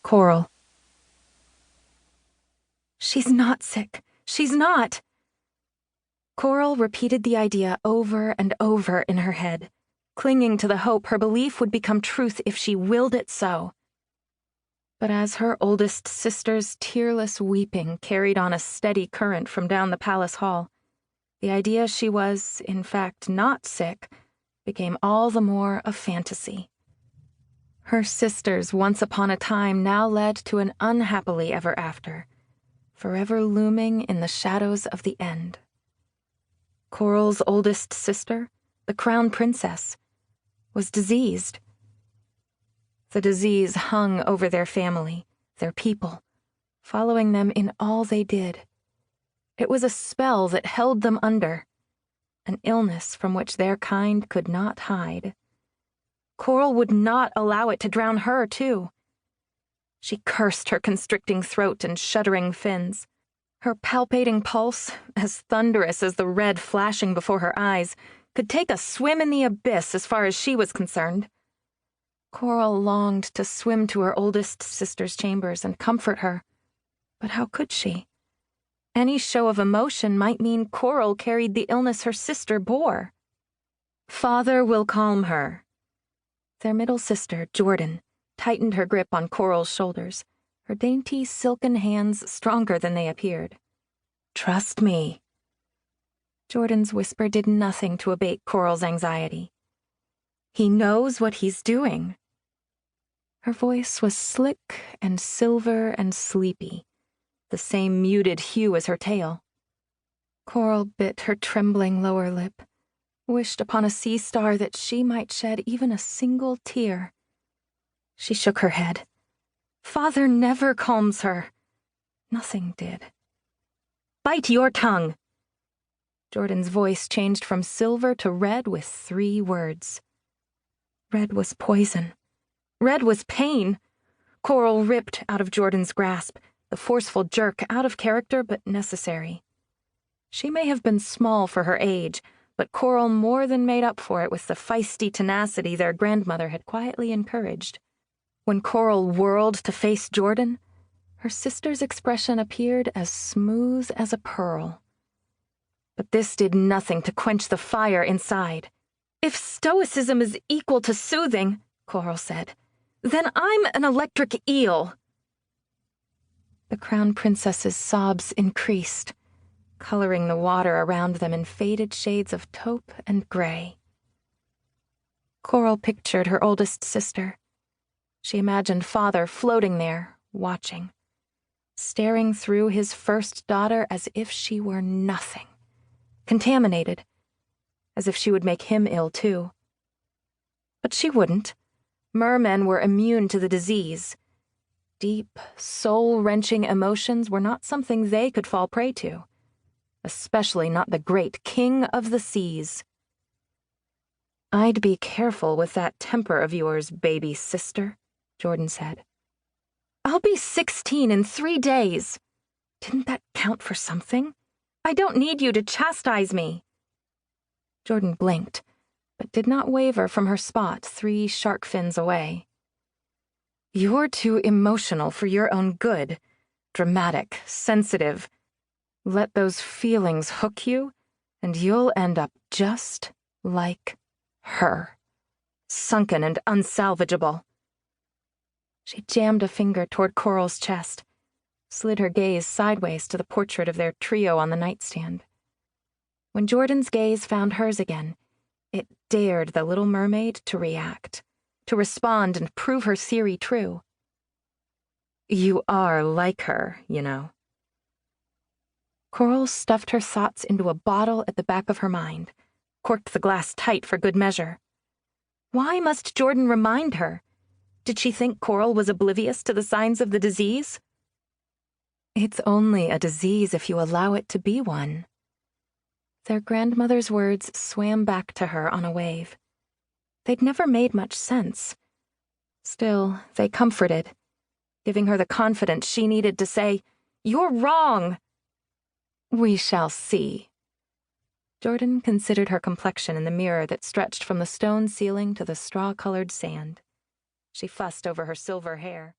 Coral. She's not sick. She's not. Coral repeated the idea over and over in her head, clinging to the hope her belief would become truth if she willed it so. But as her oldest sister's tearless weeping carried on a steady current from down the palace hall, the idea she was, in fact, not sick became all the more a fantasy. Her sisters once upon a time now led to an unhappily ever after, forever looming in the shadows of the end. Coral's oldest sister, the crown princess, was diseased. The disease hung over their family, their people, following them in all they did. It was a spell that held them under, an illness from which their kind could not hide. Coral would not allow it to drown her, too. She cursed her constricting throat and shuddering fins. Her palpating pulse, as thunderous as the red flashing before her eyes, could take a swim in the abyss as far as she was concerned. Coral longed to swim to her oldest sister's chambers and comfort her, but how could she? Any show of emotion might mean Coral carried the illness her sister bore. Father will calm her. Their middle sister, Jordan, tightened her grip on Coral's shoulders, her dainty silken hands stronger than they appeared. Trust me. Jordan's whisper did nothing to abate Coral's anxiety. He knows what he's doing. Her voice was slick and silver and sleepy, the same muted hue as her tail. Coral bit her trembling lower lip, wished upon a sea star that she might shed even a single tear. She shook her head. Father never calms her. Nothing did. Bite your tongue. Jordan's voice changed from silver to red with 3 words. Red was poison. Red was pain. Coral ripped out of Jordan's grasp, the forceful jerk out of character but necessary. She may have been small for her age, but Coral more than made up for it with the feisty tenacity their grandmother had quietly encouraged. When Coral whirled to face Jordan, her sister's expression appeared as smooth as a pearl. But this did nothing to quench the fire inside. If stoicism is equal to soothing, Coral said, then I'm an electric eel. The crown princess's sobs increased, coloring the water around them in faded shades of taupe and gray. Coral pictured her oldest sister. She imagined Father floating there, watching, staring through his first daughter as if she were nothing, contaminated, as if she would make him ill too. But she wouldn't. Mermen were immune to the disease. Deep, soul-wrenching emotions were not something they could fall prey to, especially not the great king of the seas. I'd be careful with that temper of yours, baby sister, Jordan said. I'll be 16 in 3 days. Didn't that count for something? I don't need you to chastise me. Jordan blinked, but did not waver from her spot 3 shark fins away. You're too emotional for your own good. Dramatic, sensitive. Let those feelings hook you, and you'll end up just like her. Sunken and unsalvageable. She jammed a finger toward Coral's chest, slid her gaze sideways to the portrait of their trio on the nightstand. When Jordan's gaze found hers again, it dared the Little Mermaid to react, to respond and prove her theory true. You are like her, you know. Coral stuffed her thoughts into a bottle at the back of her mind, corked the glass tight for good measure. Why must Jordan remind her? Did she think Coral was oblivious to the signs of the disease? It's only a disease if you allow it to be one. Their grandmother's words swam back to her on a wave. They'd never made much sense. Still, they comforted, giving her the confidence she needed to say, "You're wrong." We shall see. Jordan considered her complexion in the mirror that stretched from the stone ceiling to the straw-colored sand. She fussed over her silver hair.